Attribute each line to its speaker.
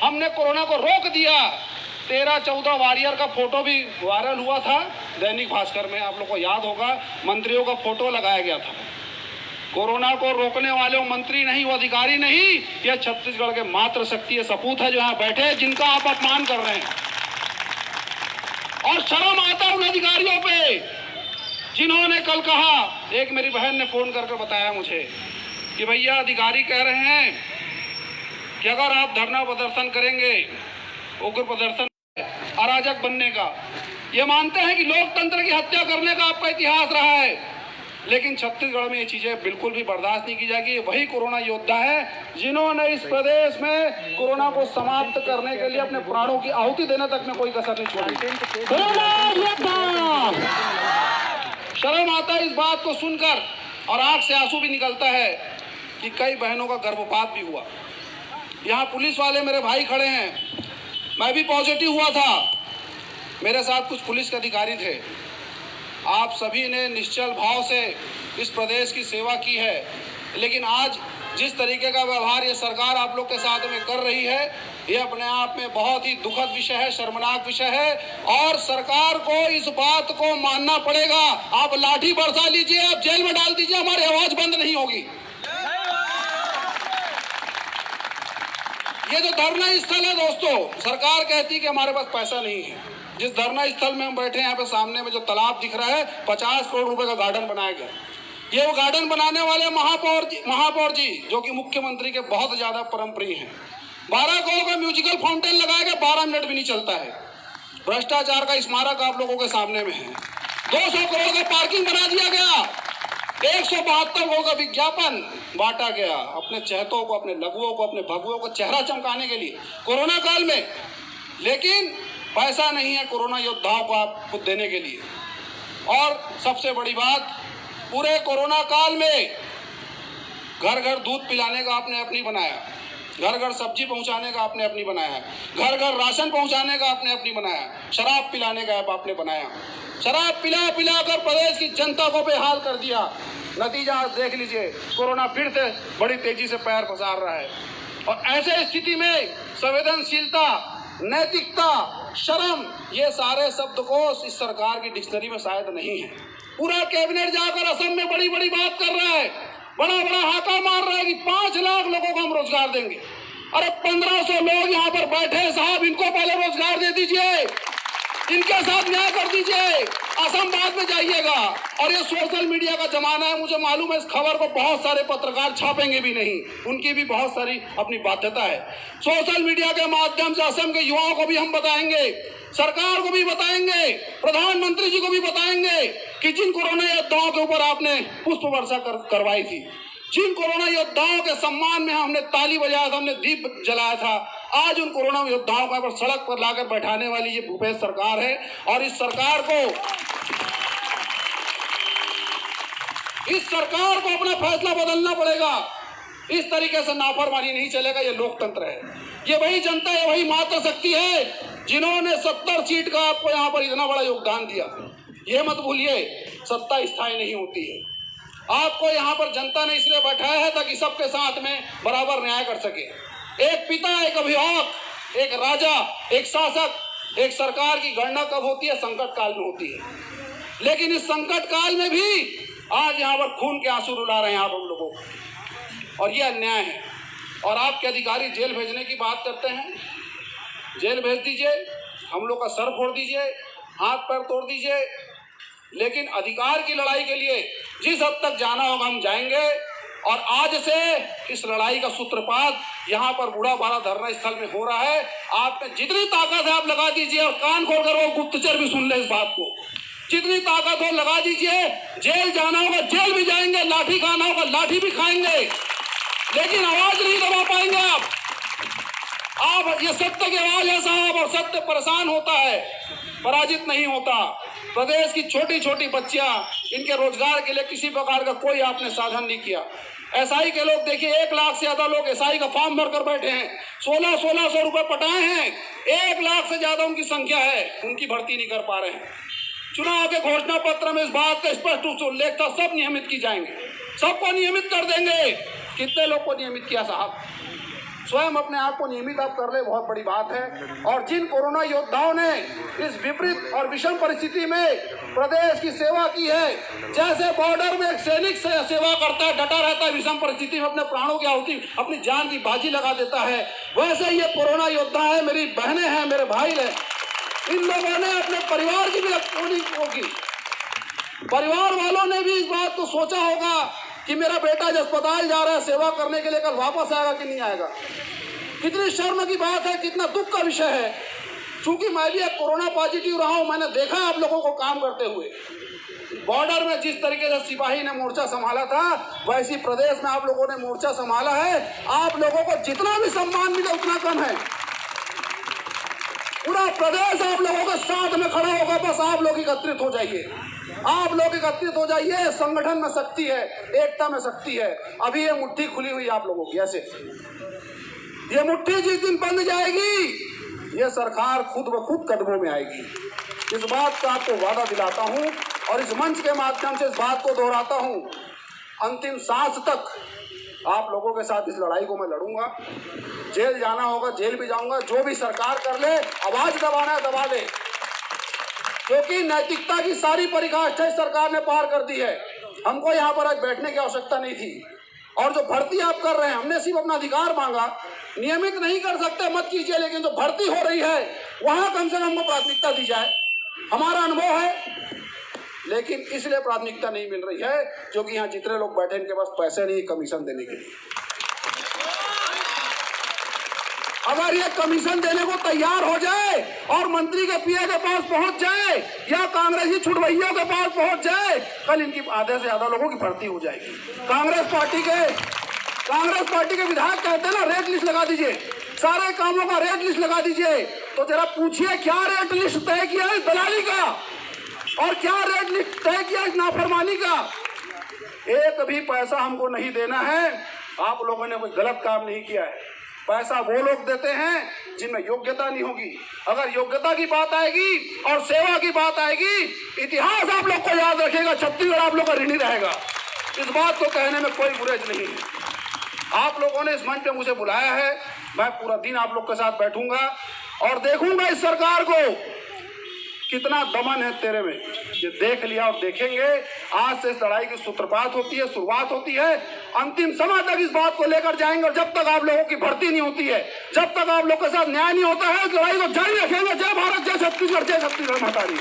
Speaker 1: हमने कोरोना को रोक दिया। 13-14 वॉरियर का फोटो भी वायरल हुआ था दैनिक भास्कर में, आप लोग को याद होगा, मंत्रियों का फोटो लगाया गया था। कोरोना को रोकने वाले वो मंत्री नहीं, वो अधिकारी नहीं, यह छत्तीसगढ़ के मात्र शक्ति सपूत है जो यहाँ बैठे हैं, जिनका आप अपमान कर रहे हैं। और शर्म आता उन अधिकारियों पे जिन्होंने कल कहा, एक मेरी बहन ने फोन करके बताया मुझे कि भैया अधिकारी कह रहे हैं कि अगर आप धरना प्रदर्शन करेंगे, उग्र प्रदर्शन अराजक बनने का, ये मानते हैं कि लोकतंत्र की हत्या करने का आपका इतिहास रहा है, लेकिन छत्तीसगढ़ में ये चीजें बिल्कुल भी बर्दाश्त नहीं की जाएगी। वही कोरोना योद्धा है जिन्होंने इस प्रदेश में कोरोना को समाप्त करने के लिए अपने प्राणों की आहुति देने तक में कोई कसर नहीं छोड़ी। शर्म आता है इस बात को सुनकर, और आंख से आंसू भी निकलता है कि कई बहनों का गर्भपात भी हुआ। यहाँ पुलिस वाले मेरे भाई खड़े हैं, मैं भी पॉजिटिव हुआ था, मेरे साथ कुछ पुलिस के अधिकारी थे। आप सभी ने निश्चल भाव से इस प्रदेश की सेवा की है, लेकिन आज जिस तरीके का व्यवहार ये सरकार आप लोग के साथ में कर रही है, ये अपने आप में बहुत ही दुखद विषय है, शर्मनाक विषय है, और सरकार को इस बात को मानना पड़ेगा। आप लाठी बरसा लीजिए, आप जेल में डाल दीजिए, हमारी आवाज बंद नहीं होगी। ये जो धरना स्थल है दोस्तों, सरकार कहती है कि हमारे पास पैसा नहीं है। जिस धरना स्थल में हम बैठे हैं, यहाँ पे सामने में जो तालाब दिख रहा है, 50 करोड़ रुपए का गार्डन बनाया गया। ये वो गार्डन बनाने वाले महापौर जी जो कि मुख्यमंत्री के बहुत ज्यादा परम प्रिय हैं। 12 करोड़ का म्यूजिकल फाउंटेन लगाया गया, 12 मिनट भी नहीं चलता है। भ्रष्टाचार का स्मारक आप लोगों के सामने में है। 200 करोड़ का पार्किंग बना दिया गया, 172 करोड़ का विज्ञापन बांटा गया अपने चहेतों को, अपने लघुओं को, अपने भगुओं को चेहरा चमकाने के लिए कोरोना काल में। लेकिन पैसा नहीं है कोरोना योद्धाओं को आपको देने के लिए। और सबसे बड़ी बात, पूरे कोरोना काल में घर घर दूध पिलाने का आपने अपनी बनाया, घर घर सब्जी पहुंचाने का आपने अपनी बनाया, घर घर राशन पहुंचाने का आपने अपनी बनाया, शराब पिलाने का आपने बनाया। शराब पिला पिला कर प्रदेश की जनता को बेहाल कर दिया। नतीजा देख लीजिए, कोरोना फिर से बड़ी तेजी से पैर पसार रहा है। और ऐसे स्थिति में संवेदनशीलता, नैतिकता, शर्म, ये सारे शब्दकोश इस सरकार की डिक्शनरी में शायद नहीं है। पूरा कैबिनेट जाकर असम में बड़ी बड़ी बात कर रहा है, बड़ा बड़ा हाका मार रहा है कि 5 लाख लोगों को हम रोजगार देंगे। अरे 1500 लोग यहाँ पर बैठे हैं साहब, इनको पहले रोजगार दे दीजिए, इनके साथ न्याय कर दीजिए, असम बाद में जाइएगा। और ये सोशल मीडिया का जमाना है, मुझे मालूम है इस खबर को बहुत सारे पत्रकार छापेंगे भी नहीं, उनकी भी बहुत सारी अपनी बाध्यता है। सोशल मीडिया के माध्यम से असम के युवाओं को भी हम बताएंगे, सरकार को भी बताएंगे, प्रधानमंत्री जी को भी बताएंगे कि जिन कोरोना योद्धाओं के ऊपर आपने पुष्प वर्षा करवाई थी, जिन कोरोना योद्धाओं के सम्मान में हमने ताली बजाया था, हमने दीप जलाया था, आज उन कोरोना योद्धाओं को पर सड़क पर लाकर बैठाने वाली ये भूपेश सरकार है। और इस सरकार को अपना फैसला बदलना पड़ेगा। इस तरीके से नाफरमानी नहीं चलेगा, ये लोकतंत्र है। ये वही जनता है, वही मात्र शक्ति है जिन्होंने 70 सीट का आपको यहाँ पर इतना बड़ा योगदान दिया। ये मत भूलिए, सत्ता स्थायी नहीं होती है। आपको यहाँ पर जनता ने इसलिए बैठाया है ताकि सबके साथ में बराबर न्याय कर सके। एक पिता, एक अभिभावक, एक राजा, एक शासक, एक सरकार की गणना कब होती है? संकट काल में होती है। लेकिन इस संकट काल में भी आज यहाँ पर खून के आंसू रुला रहे हैं आप हम लोगों को, और ये अन्याय है। और आपके अधिकारी जेल भेजने की बात करते हैं, जेल भेज दीजिए, हम लोग का सर फोड़ दीजिए, हाथ पैर तोड़ दीजिए, लेकिन अधिकार की लड़ाई के लिए जिस हद तक जाना होगा हम जाएंगे। और आज से इस लड़ाई का सूत्रपात यहाँ पर बूढ़ा बारा धरना स्थल में हो रहा है। आप में जितनी ताकत है आप लगा दीजिए, और कान खोलकर वो गुप्तचर भी सुन ले इस बात को, जितनी ताकत हो लगा दीजिए। जेल जाना होगा जेल भी जाएंगे, लाठी खाना होगा लाठी भी खाएंगे, लेकिन आवाज नहीं दबा पाएंगे आप। ये सत्य की आवाज है साहब, और सत्य परेशान होता है, पराजित नहीं होता। प्रदेश की छोटी छोटी बच्चियां, इनके रोजगार के लिए किसी प्रकार का कोई आपने साधन नहीं किया। एसआई के लोग देखिए, 1 लाख से ज्यादा लोग एसआई का फॉर्म भरकर बैठे हैं, 1600 रुपए पटाए हैं, 1 लाख से ज्यादा उनकी संख्या है, उनकी भर्ती नहीं कर पा रहे हैं। चुनाव के घोषणा पत्र में इस बात का स्पष्ट रूप से उल्लेख था, सब नियमित की जाएंगे, सबको नियमित कर देंगे। कितने लोग को नियमित किया साहब? स्वयं अपने आप को नियमित आप कर ले, बहुत बड़ी बात है। और जिन कोरोना योद्धाओं ने इस विपरीत और विषम परिस्थिति में प्रदेश की सेवा की है, जैसे बॉर्डर में एक सैनिक से सेवा करता है, डटा रहता है, विषम परिस्थिति में अपने प्राणों की आहुति, अपनी जान की बाजी लगा देता है, वैसे ये कोरोना योद्धा है, मेरी बहनें हैं, मेरे भाई हैं। इन लोगों ने अपने परिवार की भी रक्षा की। परिवार वालों ने भी इस बात को सोचा होगा कि मेरा बेटा जब अस्पताल जा रहा है सेवा करने के लिए, कल वापस आएगा कि नहीं आएगा। कितनी शर्म की बात है, कितना दुख का विषय है। चूंकि मैं भी एक कोरोना पॉजिटिव रहा हूं, मैंने देखा आप लोगों को काम करते हुए। बॉर्डर में जिस तरीके से सिपाही ने मोर्चा संभाला था, वैसी प्रदेश में आप लोगों ने मोर्चा संभाला है। आप लोगों को जितना भी सम्मान मिले उतना कम है। पूरा प्रदेश आप लोगों के साथ में खड़ा होगा, बस आप लोग एकत्रित हो जाइए। आप लोग एकत्रित हो जाइए। संगठन में शक्ति है, एकता में शक्ति है। अभी ये मुट्ठी खुली हुई आप लोगों की, ऐसे ये मुट्ठी जिस दिन बंद जाएगी, ये सरकार खुद ब खुद कदमों में आएगी। इस बात का आपको वादा दिलाता हूं और इस मंच के माध्यम से इस बात को दोहराता हूं। अंतिम सांस तक आप लोगों के साथ इस लड़ाई को मैं लड़ूंगा। जेल जाना होगा जेल भी जाऊंगा, जो भी सरकार कर ले, आवाज दबाना है दबा दे, क्योंकि नैतिकता की सारी परिकाष्ठा इस सरकार ने पार कर दी है। हमको यहाँ पर आज बैठने की आवश्यकता नहीं थी। और जो भर्ती आप कर रहे हैं, हमने सिर्फ अपना अधिकार मांगा। नियमित नहीं कर सकते मत कीजिए, लेकिन जो भर्ती हो रही है वहां कम से कम हमको प्राथमिकता दी जाए। हमारा अनुभव है, लेकिन इसलिए प्राथमिकता नहीं मिल रही है क्योंकि यहाँ जितने लोग बैठे इनके पास पैसे नहीं कमीशन देने के लिए। अगर ये कमीशन देने को तैयार हो जाए और मंत्री के पीए के पास पहुंच जाए या कांग्रेसी छुटभइयों के पास पहुंच जाए, कल इनकी आधे से ज्यादा लोगों की भर्ती हो जाएगी। कांग्रेस पार्टी के विधायक कहते हैं ना, रेट लिस्ट लगा दीजिए, सारे कामों का रेट लिस्ट लगा दीजिए। तो जरा पूछिए क्या रेट लिस्ट तय किया है दलाली का और क्या रेट लिस्ट तय किया इस नाफरमानी का। एक भी पैसा हमको नहीं देना है। आप लोगों ने कोई गलत काम नहीं किया है। पैसा वो लोग देते हैं जिनमें योग्यता नहीं होगी। अगर योग्यता की बात आएगी और सेवा की बात आएगी, इतिहास आप लोग को याद रखेगा, छत्तीसगढ़ आप लोग का ऋणी रहेगा। इस बात को कहने में कोई गुरेज नहीं है। आप लोगों ने इस मंच पे मुझे बुलाया है, मैं पूरा दिन आप लोग के साथ बैठूंगा और देखूंगा इस सरकार को कितना दमन है तेरे में। ये देख लिया और देखेंगे। आज से इस लड़ाई की सूत्रपात होती है, शुरुआत होती है। अंतिम समय तक इस बात को लेकर जाएंगे और जब तक आप लोगों की भर्ती नहीं होती है, जब तक आप लोग के साथ न्याय नहीं होता है, इस लड़ाई को जारी रखेंगे। जय भारत, जय छत्तीसगढ़, जय छत्तीसगढ़ माता दी।